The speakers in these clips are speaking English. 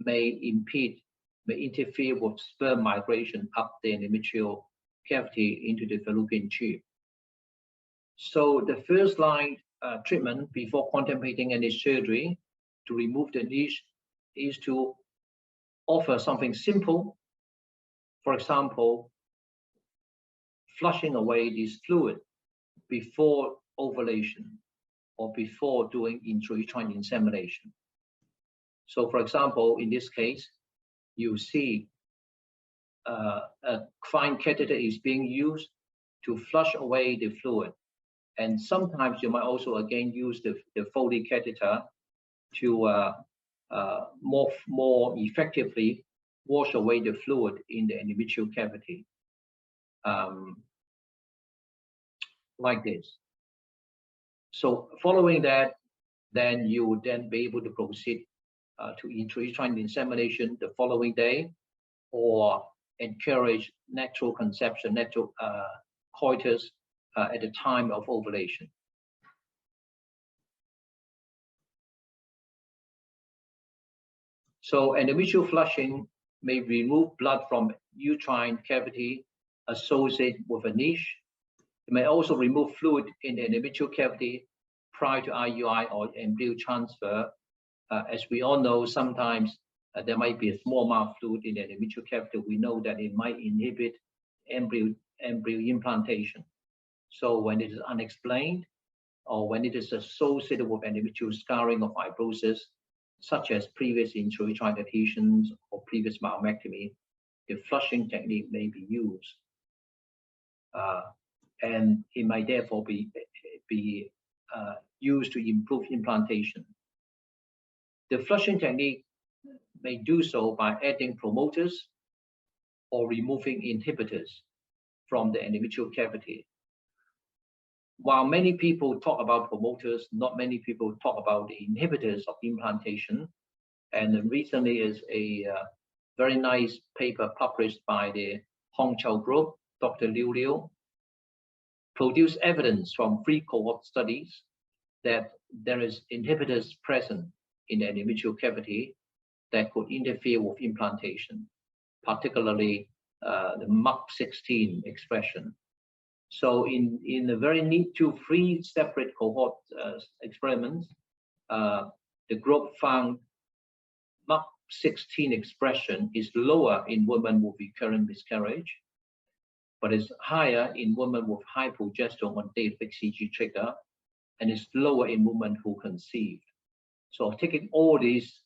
may interfere with sperm migration up the endometrial cavity into the fallopian tube. So the first line treatment before contemplating any surgery to remove the niche is to offer something simple. For example, flushing away this fluid before ovulation or before doing intrauterine insemination. So for example, in this case, you see a fine catheter is being used to flush away the fluid. And sometimes you might also again use the Foley catheter to more effectively wash away the fluid in the endometrial cavity, like this. So following that, then you would then be able to proceed to intrauterine insemination the following day, or encourage natural conception, natural coitus at the time of ovulation. So endometrial flushing may remove blood from uterine cavity associated with a niche. It may also remove fluid in the endometrial cavity prior to IUI or embryo transfer. As we all know, sometimes there might be a small amount of fluid in the endometrial cavity. We know that it might inhibit embryo implantation. So when it is unexplained, or when it is associated with endometrial scarring or fibrosis, such as previous intrauterine adhesions or previous myomectomy, the flushing technique may be used. And it might therefore be used to improve implantation. The flushing technique may do so by adding promoters or removing inhibitors from the endometrial cavity. While many people talk about promoters, not many people talk about the inhibitors of implantation. And recently is a very nice paper published by the Hong Chow Group, Dr. Liu Liu, produced evidence from 3 cohort studies that there is inhibitors present in the endometrial cavity that could interfere with implantation, particularly the MUC16 expression. So in a very neat 3 separate cohort experiments, the group found MUC16 expression is lower in women with recurrent miscarriage, but is higher in women with high progesterone on day of CG trigger, and is lower in women who conceived. So taking all these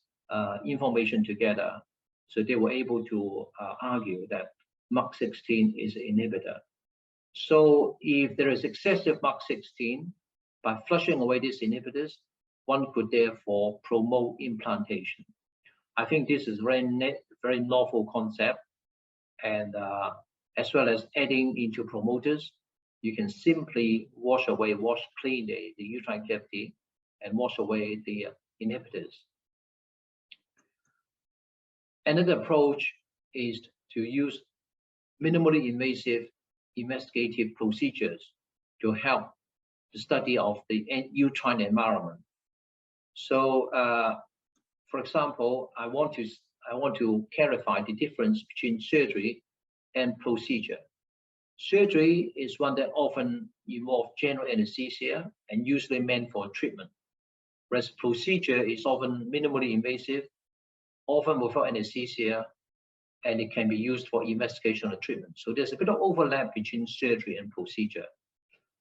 information together, so they were able to argue that MUC16 is an inhibitor. So if there is excessive MUC16, by flushing away these inhibitors, one could therefore promote implantation. I think this is very novel concept, and as well as adding into promoters, you can simply wash clean the uterine cavity and wash away the inhibitors. Another approach is to use minimally invasive investigative procedures to help the study of the uterine environment. So, for example, I want to clarify the difference between surgery and procedure. Surgery is one that often involves general anesthesia and usually meant for treatment, whereas procedure is often minimally invasive, often without anesthesia, and it can be used for investigation or treatment. So there's a bit of overlap between surgery and procedure.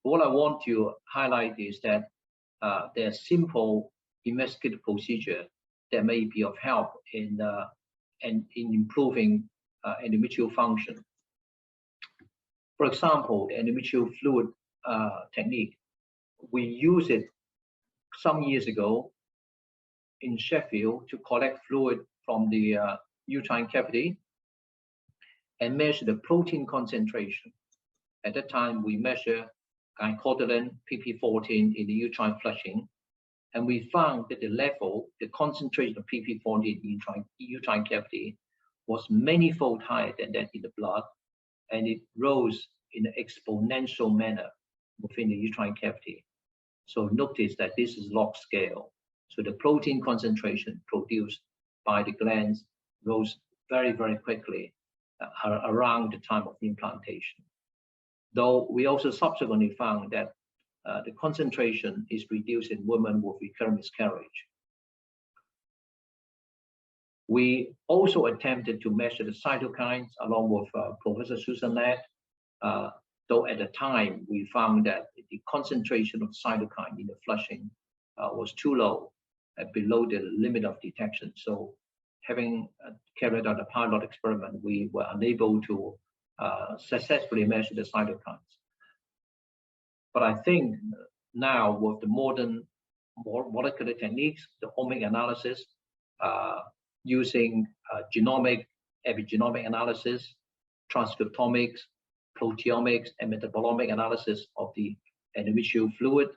What I want to highlight is that there are simple investigative procedures that may be of help in improving endometrial function. For example, the endometrial fluid technique, we used it some years ago in Sheffield to collect fluid from the uterine cavity and measure the protein concentration. At that time, we measure glycotylen PP14 in the uterine flushing, and we found that the concentration of PP14 in uterine cavity was many-fold higher than that in the blood, and it rose in an exponential manner within the uterine cavity. So notice that this is log scale. So the protein concentration produced by the glands goes very, very quickly around the time of implantation. Though we also subsequently found that the concentration is reduced in women with recurrent miscarriage. We also attempted to measure the cytokines along with Professor Susan Ladd, though at the time we found that the concentration of cytokine in the flushing was too low, below the limit of detection. So having carried out a pilot experiment, we were unable to successfully measure the cytokines. But I think now with the modern molecular techniques, the omic analysis, using genomic, epigenomic analysis, transcriptomics, proteomics, and metabolomic analysis of the endometrial fluid,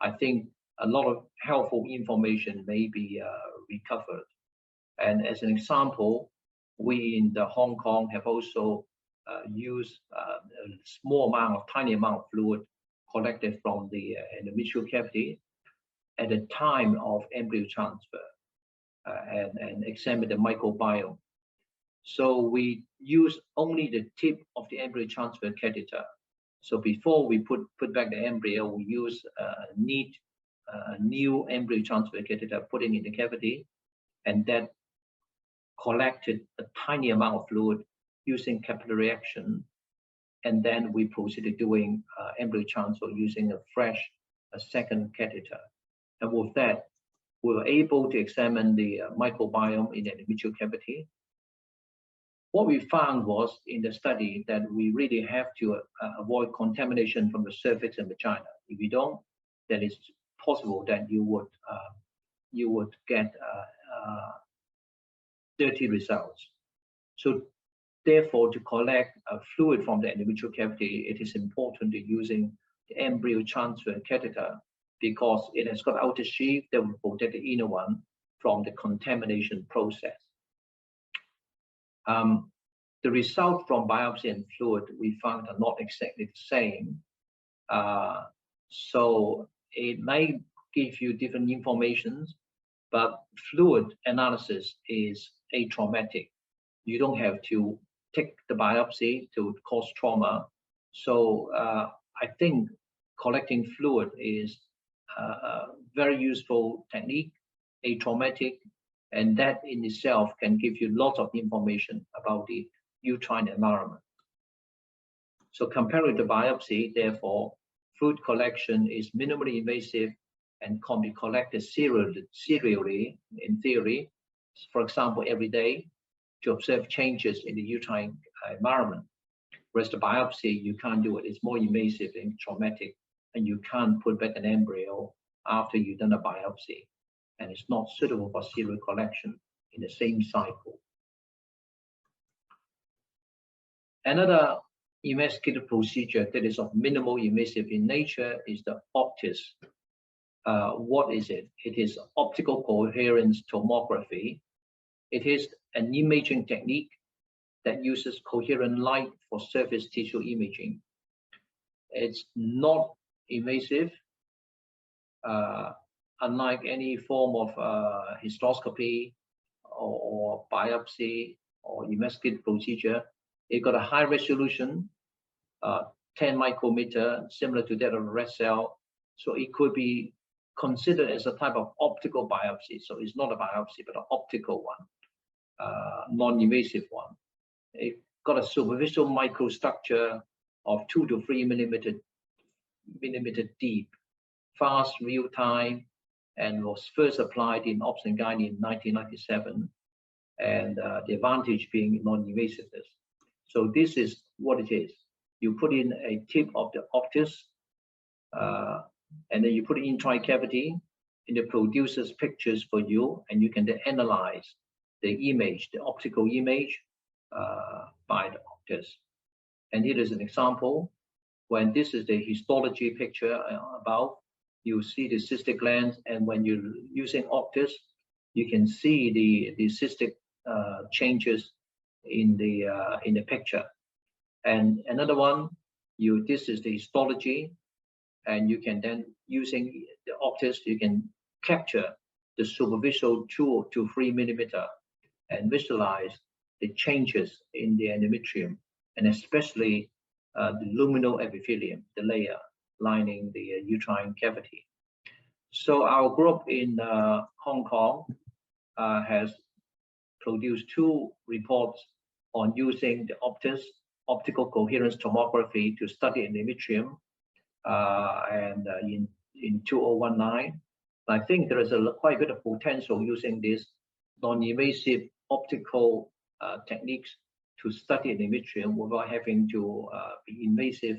I think a lot of helpful information may be recovered. And as an example, we in Hong Kong have also used a tiny amount of fluid collected from the endometrial cavity at the time of embryo transfer and examine the microbiome. So we use only the tip of the embryo transfer catheter. So before we put back the embryo, we use a new embryo transfer catheter, putting in the cavity, and that collected a tiny amount of fluid using capillary action, and then we proceeded doing embryo transfer using a second catheter. And with that, we were able to examine the microbiome in the endometrial cavity. What we found was in the study that we really have to avoid contamination from the cervix and vagina. If you don't, then it's possible that you would get dirty results. So therefore, to collect fluid from the endometrial cavity, it is important to using the embryo transfer catheter, because it has got outer sheath that will protect the inner one from the contamination process. The result from biopsy and fluid we found are not exactly the same. So it may give you different informations, but fluid analysis is atraumatic. You don't have to take the biopsy to cause trauma. So I think collecting fluid is a very useful technique, atraumatic, and that in itself can give you lots of information about the uterine environment. So compared to biopsy, therefore, fluid collection is minimally invasive and can be collected serially in theory, for example, every day, to observe changes in the uterine environment. Whereas the biopsy, you can't do it. It's more invasive and traumatic, and you can't put back an embryo after you've done a biopsy. And it's not suitable for serial collection in the same cycle. Another investigative procedure that is of minimal invasive in nature is the OCTIS. What is it? It is optical coherence tomography. It is an imaging technique that uses coherent light for surface tissue imaging. It's not invasive, unlike any form of hysteroscopy or biopsy or investigative procedure. It got a high resolution, 10 micrometer, similar to that of a red cell. So it could be considered as a type of optical biopsy. So it's not a biopsy, but an optical one, non-invasive one. It got a superficial microstructure of 2 to 3 millimeter deep, fast, real time, and was first applied in obs and gynae in 1997. And the advantage being non-invasiveness. So this is what it is. You put in a tip of the OCTIS, and then you put it in tricavity, and it produces pictures for you, and you can then analyze the image, the optical image, by the OCTIS. And here is an example. When this is the histology picture above, you see the cystic glands, and when you're using OCTIS, you can see the cystic changes in the picture. And another one, this is the histology, and you can then, using the OCTIS, you can capture the superficial 2 to 3 millimeter and visualize the changes in the endometrium, and especially the luminal epithelium, the layer lining the uterine cavity. So our group in Hong Kong has produced 2 reports on using the optical coherence tomography to study endometrium, in 2019. I think there is quite a bit of potential using this non-invasive optical techniques to study endometrium without having to be invasive,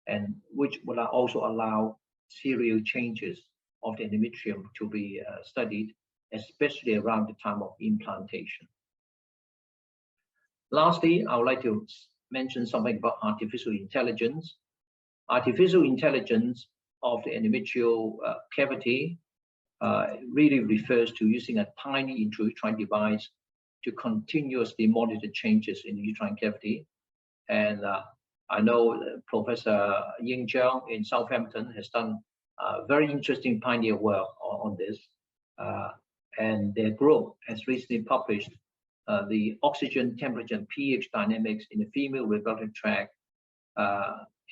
and which will also allow serial changes of the endometrium to be studied, especially around the time of implantation. Lastly, I would like to mention something about artificial intelligence. Artificial intelligence of the endometrial cavity really refers to using a tiny intrauterine device to continuously monitor changes in the uterine cavity. And I know Professor Ying Jiang in Southampton has done very interesting pioneer work on this. And their group has recently published the oxygen, temperature, and pH dynamics in the female reproductive tract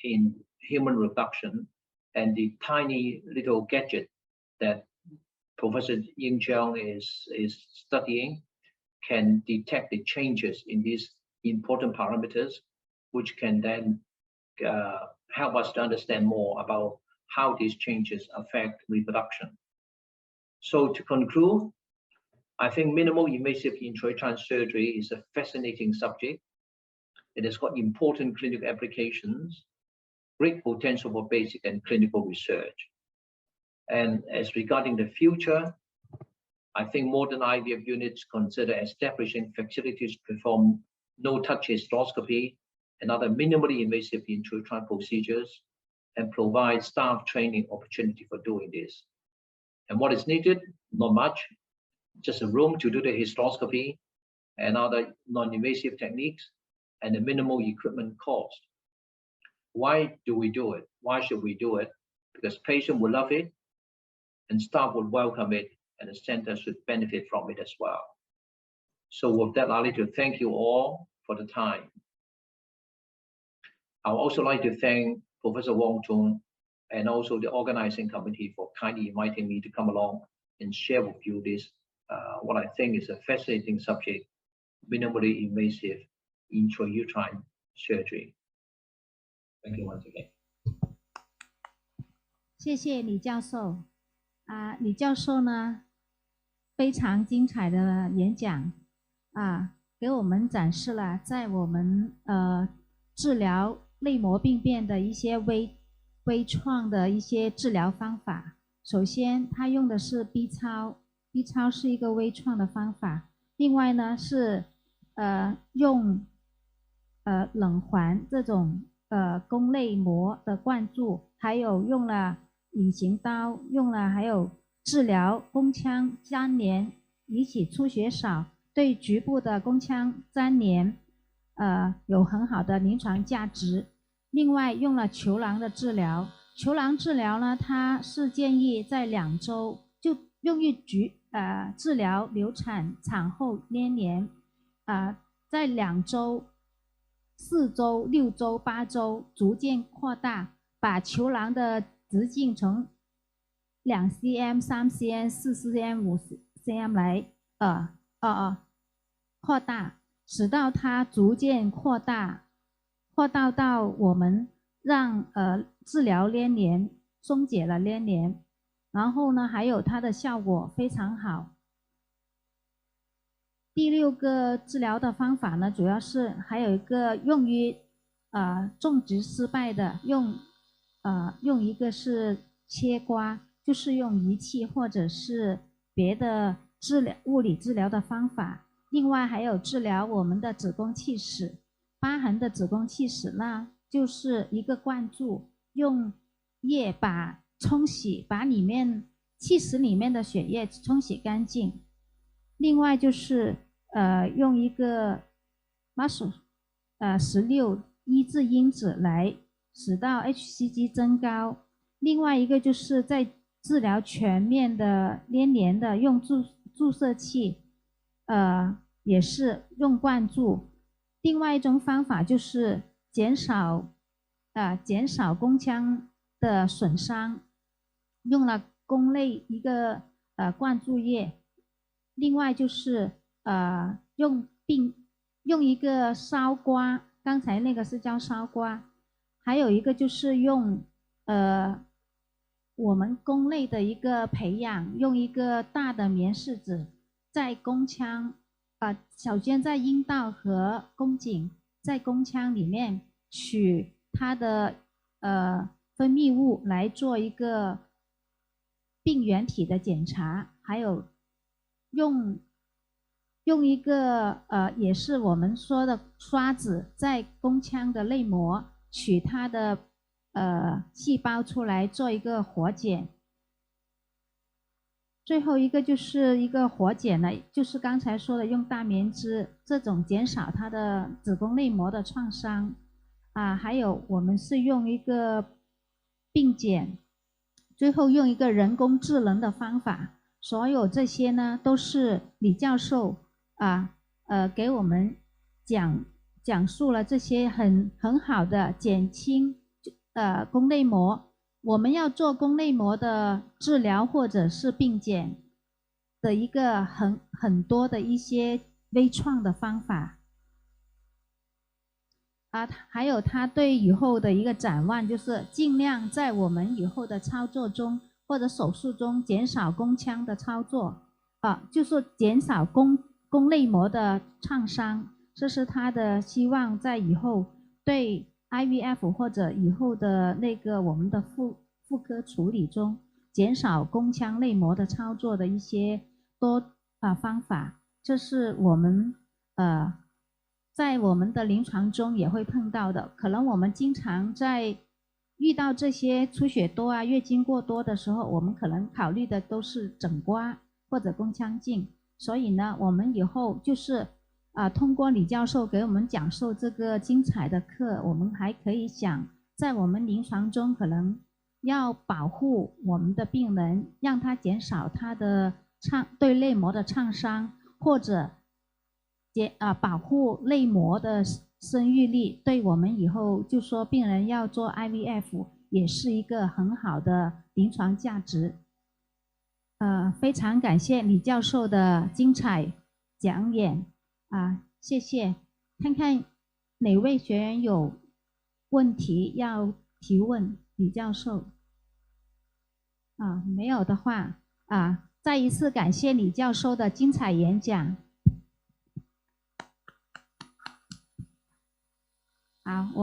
in human reproduction, and the tiny little gadget that Professor Ying Jiang is studying can detect the changes in these important parameters, which can then help us to understand more about how these changes affect reproduction. So to conclude, I think minimal invasive intrauterine surgery is a fascinating subject. It has got important clinical applications, great potential for basic and clinical research. And as regarding the future, I think modern IVF units consider establishing facilities to perform no-touch hysteroscopy and other minimally invasive intrauterine procedures, and provide staff training opportunity for doing this. And what is needed? Not much, just a room to do the hysteroscopy and other non-invasive techniques, and a minimal equipment cost. Why do we do it? Why should we do it? Because patients will love it, and staff will welcome it, and the center should benefit from it as well. So with that, I'd like to thank you all for the time. I would also like to thank Professor Wong Chung and also the organizing committee for kindly inviting me to come along and share with you this, what I think is a fascinating subject, minimally invasive intrauterine surgery. Thank you once again. 谢谢李教授。李教授呢，非常精彩的演讲给我们展示了在我们治疗内膜病变的一些微创的一些治疗方法。首先，他用的是 B 超 ，B 超是一个微创的方法。另外呢是用冷环这种宫内膜的灌注，还有用了隐形刀，用了还有治疗宫腔粘连引起出血少，对局部的宫腔粘连有很好的临床价值。另外用了球囊的治疗，球囊治疗呢，它是建议在2周就用于治疗流产、产后粘连，在2周、4周、6周、8周逐渐扩大，把球囊的直径从2 cm、3 cm、4 cm、5 cm 来扩大，使到它逐渐扩大到我们让治疗粘连，松解了粘连，然后呢，还有它的效果非常好。第6个治疗的方法呢，主要是还有一个用于种植失败的，用一个是切刮，就是用仪器或者是别的物理治疗的方法。另外还有治疗我们的子宫憩室，疤痕的子宫憩室呢，就是一个灌注，用液冲洗，把里面憩室里面的血液冲洗干净。另外就是用一个16抑制因子来使到 HCG 增高。另外一个就是在治疗全面的粘连的，用注射器也是用灌注。另外一种方法就是减少宫腔的损伤，用了宫内一个灌注液。另外就是用一个烧刮，刚才那个是叫烧刮，还有一个就是用我们宫内的一个培养，用一个大的棉拭子在宫腔首先在阴道和宫颈，在宫腔里面取它的分泌物来做一个病原体的检查，还有用一个也是我们说的刷子在宫腔的内膜取它的细胞出来做一个活检。最后一个就是一个活检了，就是刚才说的用大棉织这种减少它的子宫内膜的创伤还有我们是用一个病检，最后用一个人工智能的方法。所有这些呢都是李教授给我们讲述了这些很好的减轻宫内膜。我们要做宫内膜的治疗或者是病检的一个很多的一些微创的方法还有他对以后的一个展望，就是尽量在我们以后的操作中或者手术中减少宫腔的操作就是减少宫内膜的创伤，这是他的希望，在以后对IVF 或者以后的那个我们的妇科处理中减少宫腔内膜的操作的一些方法。这是我们在我们的临床中也会碰到的。可能我们经常在遇到这些出血多月经过多的时候，我们可能考虑的都是整刮或者宫腔镜。所以呢，我们以后就是通过李教授给我们讲授这个精彩的课，我们还可以想在我们临床中可能要保护我们的病人，让他减少他的对内膜的创伤，或者保护内膜的生育力，对我们以后就说病人要做 IVF 也是一个很好的临床价值。非常感谢李教授的精彩讲演谢谢。看看哪位学员有问题要提问李教授没有的话再一次感谢李教授的精彩演讲。好。